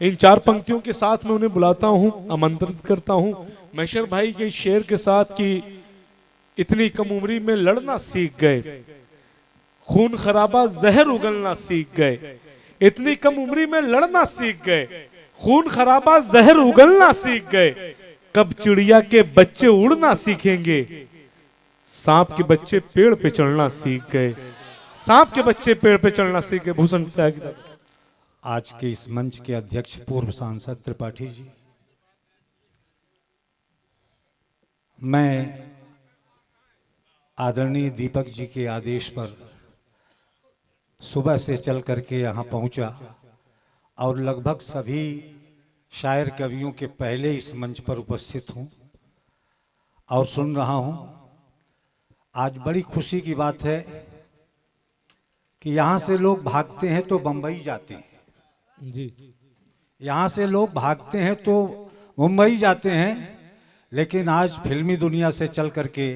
इन चार पंक्तियों के साथ मैं उन्हें बुलाता हूं, आमंत्रित करता हूं मैशर भाई के शेर के साथ कि इतनी कम उम्री में लड़ना सीख गए, खून खराबा जहर उगलना सीख गए। इतनी कम उम्री में लड़ना सीख गए, खून खराबा जहर उगलना सीख गए। कब चिड़िया के बच्चे उड़ना सीखेंगे, सांप के बच्चे पेड़ पे चढ़ना सीख गए। सांप के बच्चे पेड़ पे चढ़ना सीख गए। भूषण त्यागी। आज के इस मंच के अध्यक्ष पूर्व सांसद त्रिपाठी जी, मैं आदरणीय दीपक जी के आदेश पर सुबह से चल करके यहाँ पहुँचा और लगभग सभी शायर कवियों के पहले इस मंच पर उपस्थित हूँ और सुन रहा हूँ। आज बड़ी खुशी की बात है कि यहाँ से लोग भागते हैं तो बम्बई जाते हैं जी। यहाँ से लोग भागते हैं तो मुंबई जाते हैं, लेकिन आज फिल्मी दुनिया से चल करके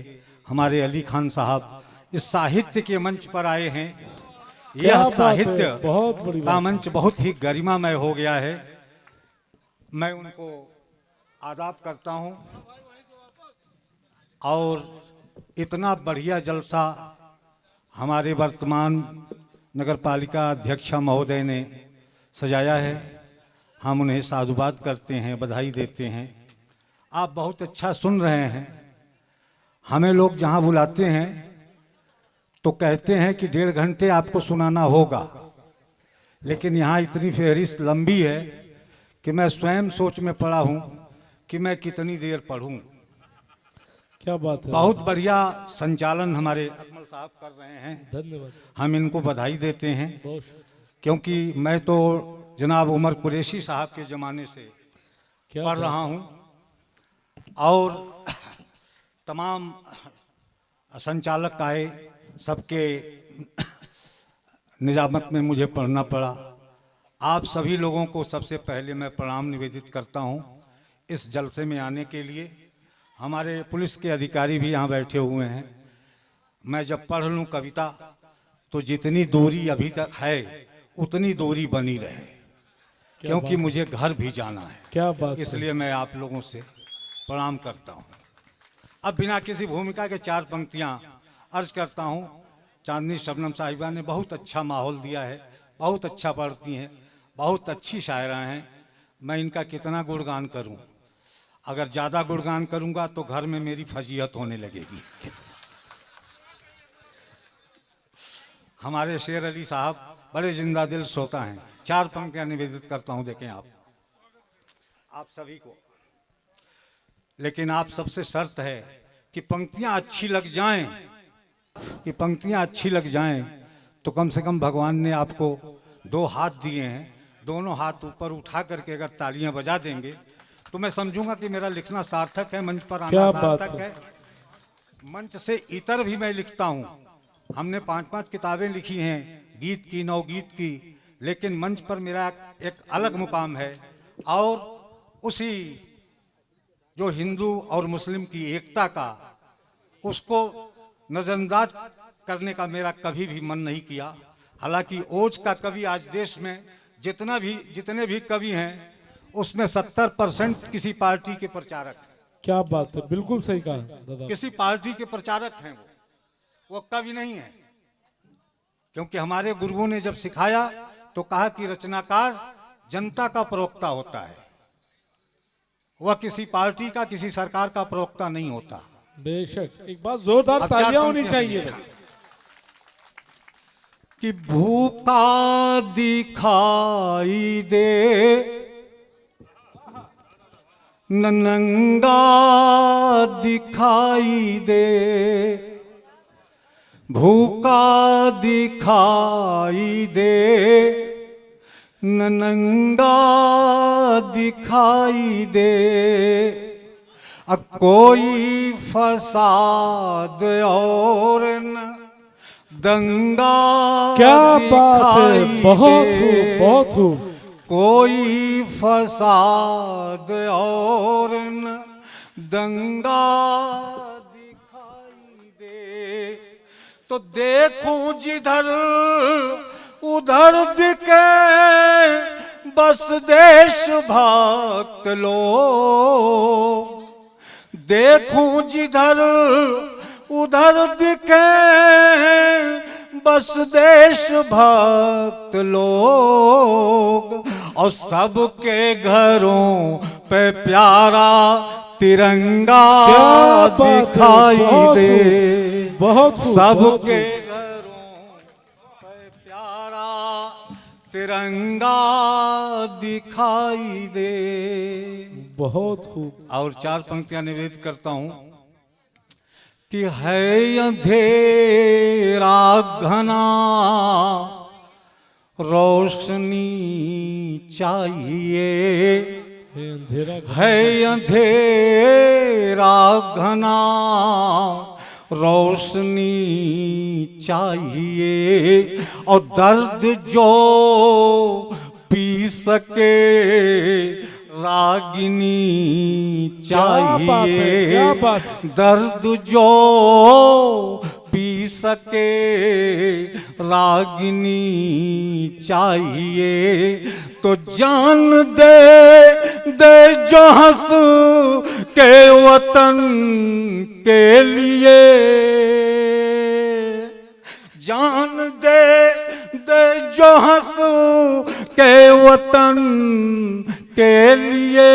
हमारे अली खान साहब इस साहित्य के मंच पर आए हैं। यह साहित्य का मंच बहुत ही गरिमामय हो गया है। मैं उनको आदाब करता हूं और इतना बढ़िया जलसा हमारे वर्तमान नगर पालिका अध्यक्षा महोदय ने सजाया है। हम उन्हें साधुवाद करते हैं, बधाई देते हैं। आप बहुत अच्छा सुन रहे हैं। हमें लोग जहां बुलाते हैं तो कहते हैं कि 1.5 घंटे आपको सुनाना होगा, लेकिन यहाँ इतनी फहरिस्त लंबी है कि मैं स्वयं सोच में पड़ा हूँ कि मैं कितनी देर पढ़ूं। क्या बात है। बहुत बढ़िया संचालन हमारे अकमल साहब कर रहे हैं, धन्यवाद। हम इनको बधाई देते हैं, क्योंकि मैं तो जनाब उमर कुरैशी साहब के ज़माने से पढ़ रहा हूँ और तमाम संचालक आए, सबके निजामत में मुझे पढ़ना पड़ा। आप सभी लोगों को सबसे पहले मैं प्रणाम निवेदित करता हूँ इस जलसे में आने के लिए। हमारे पुलिस के अधिकारी भी यहाँ बैठे हुए हैं। मैं जब पढ़ लूँ कविता तो जितनी दूरी अभी तक है उतनी दूरी बनी रहे, क्योंकि मुझे घर भी जाना है। क्या बात। इसलिए मैं आप लोगों से प्रणाम करता हूँ। अब बिना किसी भूमिका के 4 पंक्तियाँ अर्ज करता हूँ। चांदनी शबनम साहिबा ने बहुत अच्छा माहौल दिया है, बहुत अच्छा पढ़ती हैं, बहुत अच्छी शायरा हैं। मैं इनका कितना गुणगान करूं? अगर ज़्यादा गुणगान करूंगा तो घर में मेरी फजीहत होने लगेगी। हमारे शेर अली साहब बड़े जिंदा दिल श्रोता हैं। 4 पंक्तियां निवेदित करता हूं, देखें आप सभी को। लेकिन आप सबसे शर्त है कि पंक्तियां अच्छी लग जाएं, कि पंक्तियां अच्छी लग जाएं तो कम से कम भगवान ने आपको 2 हाथ दिए हैं, दोनों हाथ ऊपर उठा करके अगर तालियां बजा देंगे तो मैं समझूंगा कि मेरा लिखना सार्थक है, मंच पर आना सार्थक है। मंच से इतर भी मैं लिखता हूं। हमने 5-5 किताबें लिखी हैं, गीत की, नवगीत की, लेकिन मंच पर मेरा एक अलग मुकाम है। और उसी जो हिंदू और मुस्लिम की एकता का, उसको नजरअंदाज करने का मेरा कभी भी मन नहीं किया। हालांकि ओज का कवि आज देश में जितने भी कवि हैं उसमें 70% किसी पार्टी के प्रचारक हैं। क्या बात है, बिल्कुल सही कहा दादा। किसी पार्टी के प्रचारक हैं, वो कवि नहीं है। क्योंकि हमारे गुरुओं ने जब सिखाया तो कहा कि रचनाकार जनता का प्रवक्ता होता है, वह किसी पार्टी का, किसी सरकार का प्रवक्ता नहीं होता। बेशक, एक बात जोरदार तालियां होनी चाहिए कि भूखा दिखाई दे नंगा दिखाई दे, भूखा दिखाई दे नंगा दिखाई दे, कोई फसाद और न दंगा। क्या बात है, बहुत खूब, बहुत खूब। कोई फसाद और न दंगा दिखाई दे, तो देखूं जिधर उधर दिखे बस देश भक्त लोग, देखूं जिधर उधर दिखे बस देश भक्त लोग, और सबके घरों पे प्यारा तिरंगा दिखाई दे, बहुत सबके घरों पे प्यारा तिरंगा दिखाई दे। बहुत खूब। और चार पंक्तियां निवेदित करता हूं कि है अंधेरा घना रोशनी चाहिए, है अंधेरा घना रोशनी चाहिए, और दर्द जो पी सके रागिनी चाहिए, क्या बात। दर्द जो पी सके रागिनी चाहिए, तो जान दे दे जो हंस के वतन के लिए, जान दे दे जो हंस के वतन के लिए,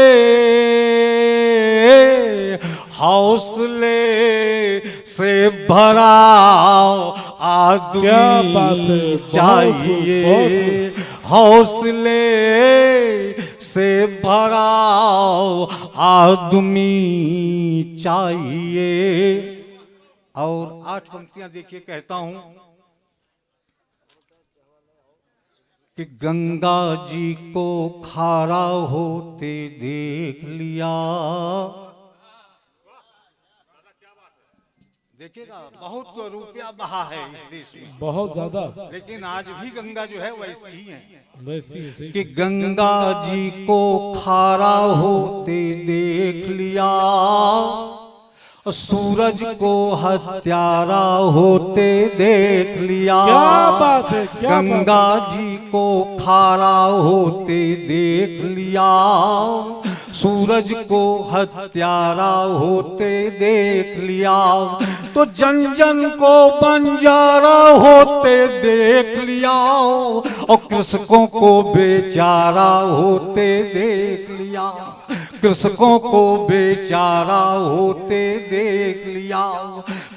हौसले से भरा आदमी चाहिए, हौसले से भरा आदमी चाहिए। और 8 पंक्तियां देखिए, कहता हूं कि गंगा जी को खारा होते देख लिया। देखिएगा, बहुत रुपया बहा है इस देश में, बहुत ज्यादा, लेकिन आज भी गंगा जो है वैसी ही है, वैसी कि गंगा जी को खारा होते देख लिया, सूरज को हत्यारा होते देख लिया। क्या बात है, क्या गंगा जी को खारा होते देख लिया, सूरज को हत्यारा होते देख लिया, तो जन जन को बंजारा होते देख लिया, और कृषकों को बेचारा होते देख लिया, कृषकों को बेचारा होते देख लिया,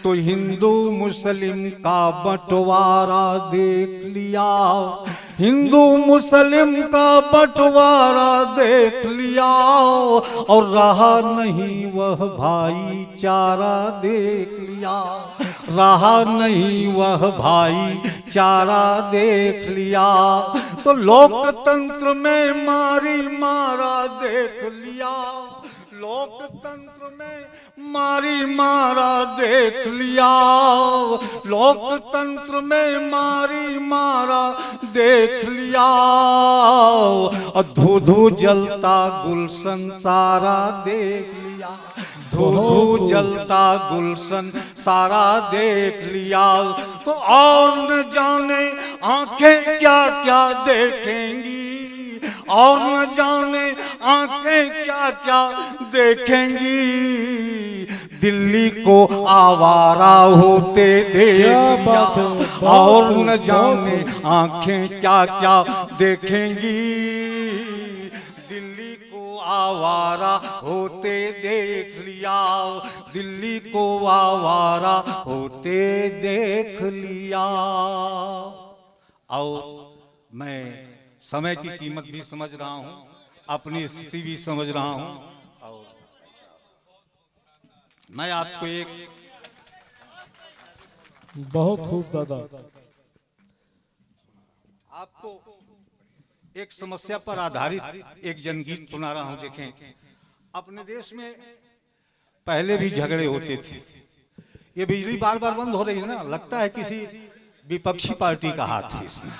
तो हिंदू मुस्लिम का बंटवारा देख लिया, हिंदू मुस्लिम का बंटवारा देख लिया, और रहा नहीं वह भाईचारा देख लिया, रहा नहीं वह भाईचारा देख लिया, तो लोकतंत्र में मारी मारा देख लिया, लोकतंत्र में मारी मारा देख लिया, लोकतंत्र में मारी मारा देख लिया, और धू धू जलता गुलशन सारा देख लिया, धू धू जलता गुलशन सारा देख लिया, तो और न जाने आंखें क्या क्या देखेंगी, और न जाने आंखें क्या क्या देखेंगी, दिल्ली को आवारा होते देख लिया, और न जाने आंखें क्या क्या देखेंगी, दिल्ली को आवारा होते देख लिया, दिल्ली को आवारा होते देख लिया। और मैं समय की कीमत भी समझ रहा हूं, अपनी स्थिति भी समझ रहा हूं, और मैं आपको एक बहुत खूब दादा, आपको एक समस्या पर आधारित एक जनगीत सुना रहा हूं। देखें, अपने देश में पहले भी झगड़े होते थे, ये बिजली बार बार बंद हो रही है ना, लगता है किसी विपक्षी पार्टी का हाथ है इसमें।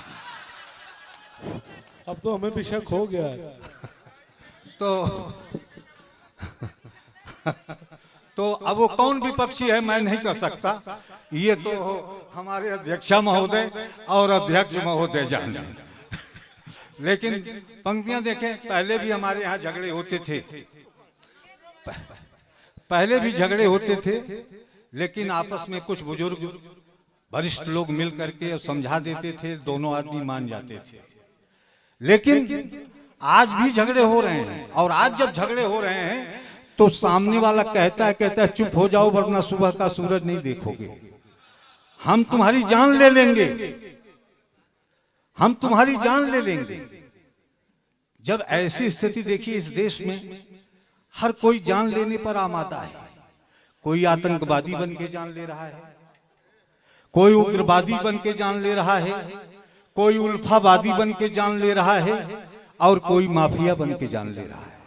अब तो हमें भी शक हो गया है। तो अब वो कौन विपक्षी है मैं नहीं कह सकता, ये तो हमारे अध्यक्ष महोदय और अध्यक्ष महोदय जाने। लेकिन पंक्तियां देखें, पहले भी हमारे यहाँ झगड़े होते थे, पहले भी झगड़े होते थे, लेकिन आपस में कुछ बुजुर्ग वरिष्ठ लोग मिल करके और समझा देते थे, दोनों आदमी मान जाते थे। लेकिन आज भी झगड़े हो रहे हैं, और आज जब झगड़े हो रहे हैं तो सामने वाला कहता है चुप हो जाओ वरना सुबह का सूरज नहीं देखोगे, हम तुम्हारी जान ले लेंगे, हम तुम्हारी जान ले लेंगे। जब ऐसी स्थिति देखी इस देश में, हर कोई जान लेने पर आमादा है। कोई आतंकवादी बन के जान ले रहा है, कोई उग्रवादी बन के जान ले रहा है, कोई उल्फावादी बन के जान ले रहा है, और कोई माफिया बन के जान ले रहा है।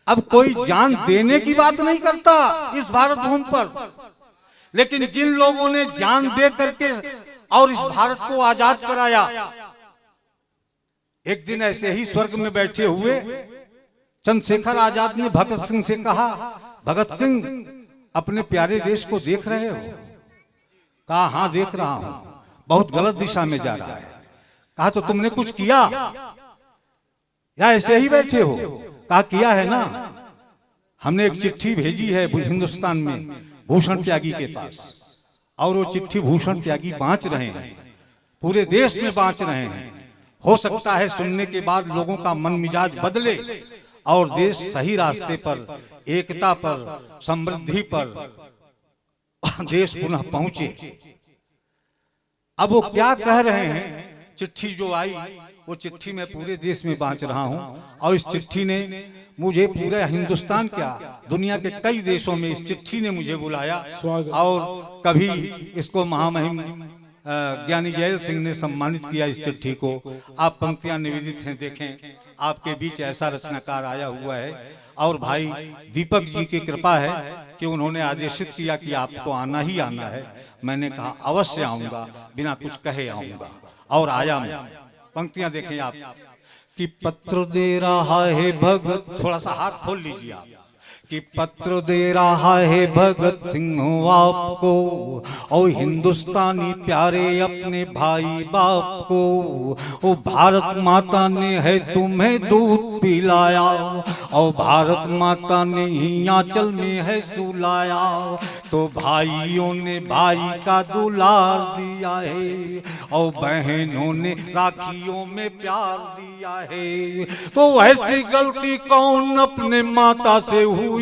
अब कोई जान देने की बात नहीं करता इस भारत भूमि पर, लेकिन जिन लोगों ने जान दे करके और इस भारत को आजाद कराया, एक दिन ऐसे ही स्वर्ग में बैठे हुए चंद्रशेखर आजाद ने भगत सिंह से कहा, भगत सिंह अपने प्यारे देश को देख रहे हो? कहा हाँ देख रहा हूं, बहुत गलत दिशा में जा रहा है। कहा तो तुमने कुछ किया या ऐसे ही बैठे हो? कहा किया है ना, हमने एक चिट्ठी भेजी है हिंदुस्तान में भूषण त्यागी के पास, और वो चिट्ठी भूषण त्यागी बांच रहे हैं, पूरे देश में बांच रहे हैं। हो सकता है सुनने के बाद लोगों का मन मिजाज बदले और देश सही रास्ते पर, एकता पर, समृद्धि पर देश पुनः पहुंचे। अब वो क्या कह रहे हैं? चिट्ठी जो आई वो चिट्ठी मैं पूरे देश में बांट रहा हूं, और इस चिट्ठी ने मुझे पूरे हिंदुस्तान क्या दुनिया के कई देशों में इस चिट्ठी ने मुझे बुलाया, और कभी इसको महामहिम ज्ञानी जैल सिंह ने सम्मानित किया इस चिट्ठी को। आप पंक्तियां निवेदित हैं, देखें, आपके बीच ऐसा रचनाकार आया हुआ है। और भाई दीपक जी की कृपा है कि उन्होंने आदेशित किया कि आपको आना ही आना है। मैंने कहा अवश्य आऊंगा, बिना कुछ कहे आऊंगा, और आया मैं। पंक्तियां देखें आप, कि पत्र दे रहा है भगत, थोड़ा सा हाथ खोल लीजिए आप, कि पत्र दे रहा है भगत सिंह आपको, और हिंदुस्तानी प्यारे अपने भाई बाप को। ओ भारत माता ने है तुम्हें दूध पिलाया, और भारत माता ने ही आंचल में है सुलाया, तो भाइयों ने भाई का दुलार दिया है, और बहनों ने राखियों में प्यार दिया है। तो ऐसी गलती कौन अपने माता से हुई,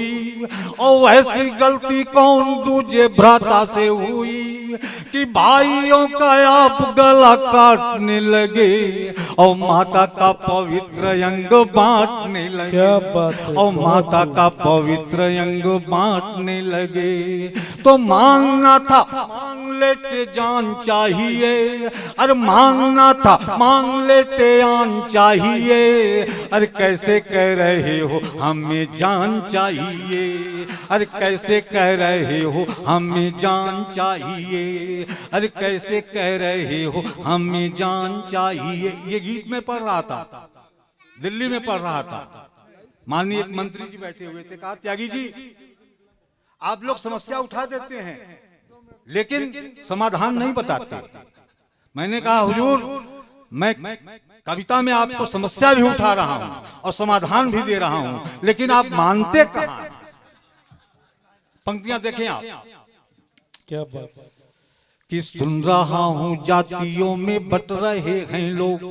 और ऐसी गलती कौन दूजे भ्राता से हुई, कि भाइयों का आप गला काटने लगे, और माता का पवित्र अंग बांटने लगे। क्या बात है, और माता का पवित्र अंग बांटने लगे। तो मांगना था मांग लेते जान चाहिए, अरे मांगना था मांग लेते आन चाहिए, अरे कैसे कह रहे हो हमें जान चाहिए, अरे कैसे कह रहे हो हमें जान चाहिए, अरे कैसे कह रहे हो हमें जान चाहिए। ये गीत में पढ़ रहा था, दिल्ली में पढ़ रहा था। माननीय एक मंत्री जी बैठे हुए थे, कहा त्यागी जी आप लोग समस्या उठा देते हैं लेकिन समाधान नहीं बताते। मैंने कहा हुजूर मैं कविता में आपको समस्या भी उठा रहा हूं और समाधान भी दे रहा हूं, लेकिन आप मानते कहां? पंक्तियां देखें आप, क्या बात, कि सुन रहा हूं जातियों में बट रहे हैं लोग।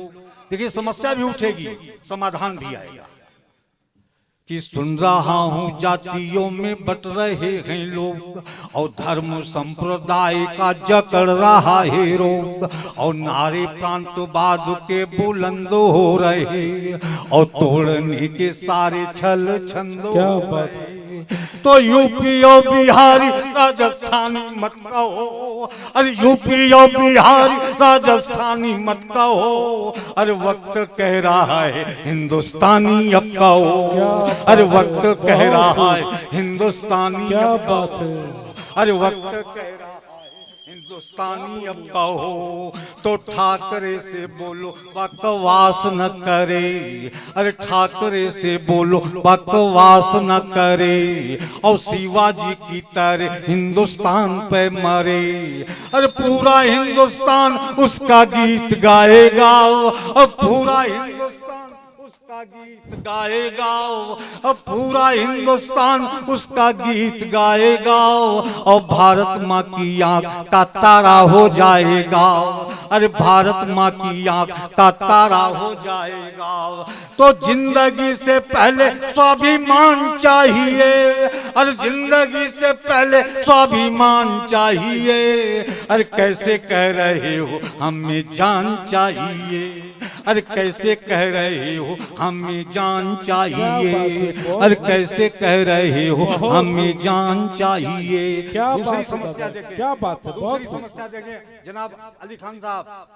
देखिए समस्या भी उठेगी, समाधान भी आएगा। कि सुन रहा हूं जातियों में बट रहे हैं लोग, और धर्म संप्रदाय का जकड़ रहा है रोग, और नारे प्रांतवाद के बुलंद हो रहे, और तोड़ने के सारे छल छंद हो रहे। तो यूपी और बिहारी राजस्थानी मत कहो, अरे यूपी और बिहारी राजस्थानी मत कहो, अरे वक्त कह रहा है हिंदुस्तानी अब कहो, अरे वक्त कह रहा है हिंदुस्तानी। क्या बात है, अरे वक्त कह रहा है हिंदुस्तानी अब कहो तो ठाकरे से बोलो बकवास न करे, अरे ठाकरे से बोलो बकवास न करे, और शिवाजी की तरह हिंदुस्तान पे मरे, अरे पूरा हिंदुस्तान उसका गीत गाएगा, और पूरा हिंदुस्तान उसका गीत गाएगा, अब पूरा हिंदुस्तान उसका गीत गाएगा, और भारत माँ की आंख का तारा हो जाएगा, अरे भारत माँ की आंख का तारा हो जाएगा। तो जिंदगी से पहले स्वाभिमान चाहिए, अरे जिंदगी से पहले स्वाभिमान चाहिए, अरे कैसे कह रहे हो हमें जान चाहिए, अरे कैसे कह रहे हो हमें जान चाहिए, अरे कैसे कह रहे हो हमें जान चाहिए। क्या दूसरी बात समस्या है, देखें, क्या बात है, बहुत दूसरी खूब। समस्या देखें जनाब अली खान साहब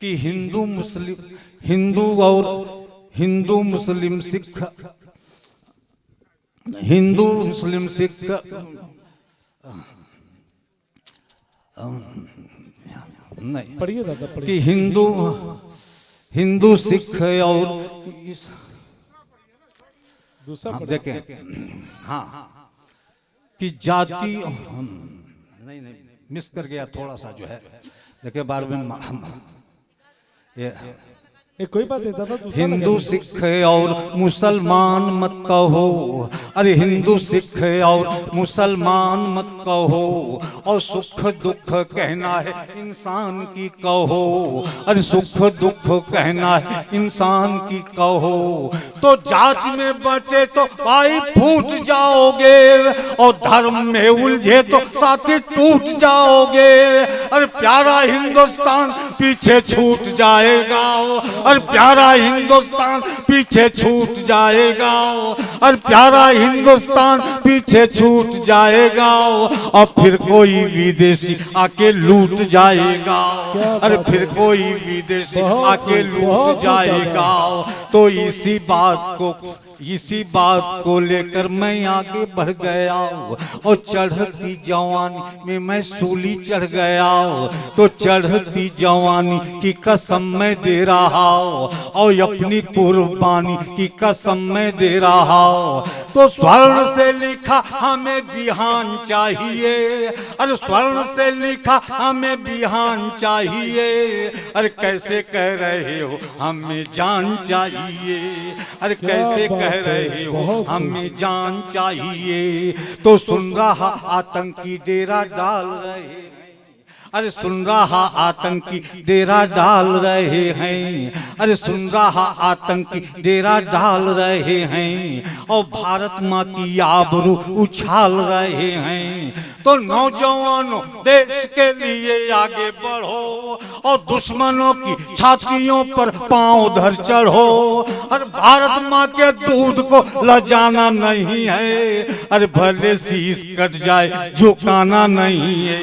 कि हिंदू मुस्लिम, हिंदू और हिंदू मुस्लिम सिख, हिंदू मुस्लिम सिख नहीं पढ़िए दादा पढ़िए। कि हिंदू हिंदू सिख और दूसरा हम पढ़िए। देखें हाँ कि जाति नहीं नहीं मिस कर गया थोड़ा सा जो है, देखिए बार में ये कोई बात नहीं दादा, दूसरा हिंदू लगा। सिख और मुसलमान मत कहो, अरे हिंदू सिख और मुसलमान मत कहो, और सुख दुख कहना है इंसान की कहो, अरे सुख दुख कहना है इंसान की कहो। तो जात में बटे तो भाई फूट जाओगे, और धर्म में उलझे तो साथी टूट जाओगे, अरे प्यारा हिंदुस्तान पीछे छूट जाएगा, और प्यारा हिंदुस्तान पीछे छूट जाएगा, और प्यारा हिंदुस्तान पीछे छूट जाएगा, और फिर कोई विदेशी आके लूट जाएगा, अरे फिर कोई विदेशी आके लूट जाएगा। तो इसी बात को लेकर मैं आगे बढ़ गया, और चढ़ती जवानी में मैं सूली चढ़ गया, तो चढ़ती जवानी की कसम मैं दे रहा, और अपनी कुर्बानी की कसम मैं दे रहा। तो स्वर्ण से लिखा हमें बिहान चाहिए, अरे स्वर्ण से लिखा हमें बिहान चाहिए, अरे कैसे कह रहे हो हमें जान चाहिए, अरे कैसे कह रहे हो हमें जान चाहिए। तो सुन रहा आतंकी डेरा डाल रहे हैं, अरे सुन रहा आतंकी डेरा डाल रहे हैं, अरे सुन रहा आतंकी डेरा डाल रहे हैं, और भारत माँ की आबरू उछाल रहे हैं। तो नौजवानों देश के लिए आगे बढ़ो, और दुश्मनों की छातियों पर पांव धर चढ़ो, अरे भारत माँ के दूध को लजाना नहीं है, अरे भले शीश कट जाए झुकाना नहीं है,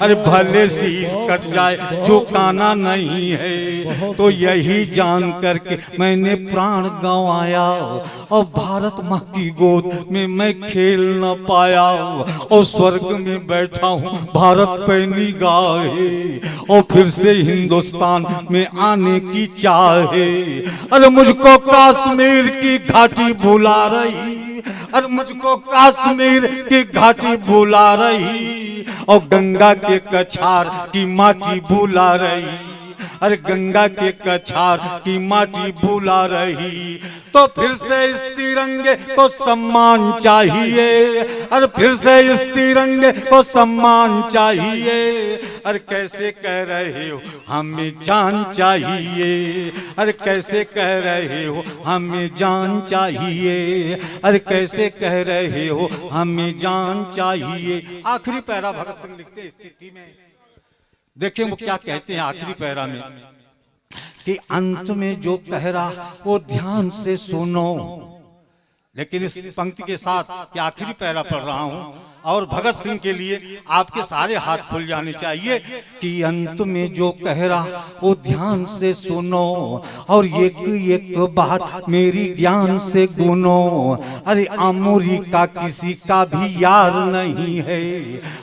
अरे भले शीश कट जाए झुकाना नहीं है। तो यही जान करके मैंने प्राण गंवाया, और भारत माँ की गोद में मैं खेल न पाया, और स्वर्ग में बैठा हूँ भारत पे निगाहे, और फिर से हिंदुस्तान में आने की चाहे। अरे मुझको कश्मीर की घाटी भुला रही, अरे मुझको कश्मीर की घाटी भुला रही, और गंगा के कछार की माटी भुला रही, अरे गंगा के कछार की माटी भुला रही। तो फिर से इस तिरंगे को सम्मान चाहिए, अरे फिर से इस तिरंगे को सम्मान चाहिए, अरे कैसे कह रहे हो हमें जान चाहिए, अरे कैसे कह रहे हो हमें जान चाहिए, अरे कैसे कह रहे हो हमें जान चाहिए। आखिरी पैरा भगत सिंह लिखते हैं स्थिति में, देखिए वो क्या कहते हैं आखिरी पैरा में कि अंत में जो कह रहा वो ध्यान से सुनो। लेकिन इस पंक्ति के साथ कि आखिरी पैरा पढ़ रहा हूं, और भगत सिंह के लिए आपके सारे हाथ खुल जाने चाहिए कि अंत में जो कह रहा वो ध्यान से सुनो और एक एक बात मेरी ज्ञान से गुनो। अरे अमूरी का किसी का भी यार नहीं है,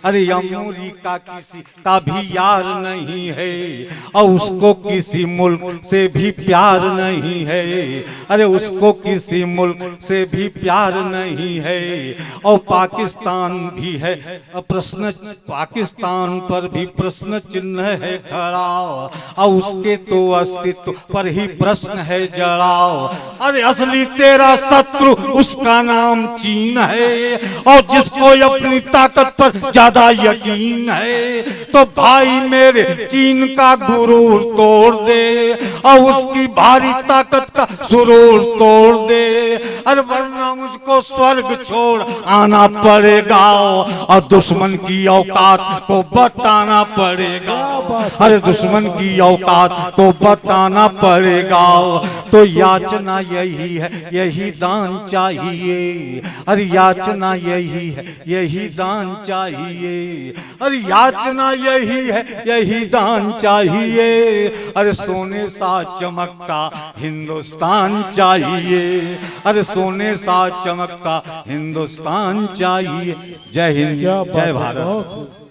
अरे अमूरी का किसी का भी यार नहीं है, और उसको किसी मुल्क से भी प्यार नहीं है, अरे उसको किसी मुल्क से भी प्यार नहीं है। और पाकिस्तान भी है प्रश्न, पाकिस्तान पर भी प्रश्न चिन्ह है खड़ा, और उसके तो अस्तित्व पर ही प्रश्न है जड़ा। अरे असली तेरा शत्रु उसका नाम चीन है, और जिसको अपनी ताकत पर ज्यादा यकीन है, तो भाई मेरे चीन का गुरूर तोड़ दे और उसकी भारी ताकत का सुरूर तोड़ दे। अरे वरना मुझको स्वर्ग छोड़ आना पड़ेगा और दुश्मन की औकात को बताना पड़ेगा। अरे दुश्मन की औकात को बताना पड़ेगा। तो याचना यही है, यही दान चाहिए। अरे याचना यही है, यही दान चाहिए। अरे याचना यही है, यही दान चाहिए। अरे सोने सा चमकता हिंदुस्तान चाहिए, अरे सोने सा चमकता हिंदुस्तान चाहिए। जय हिंद, जय भारत।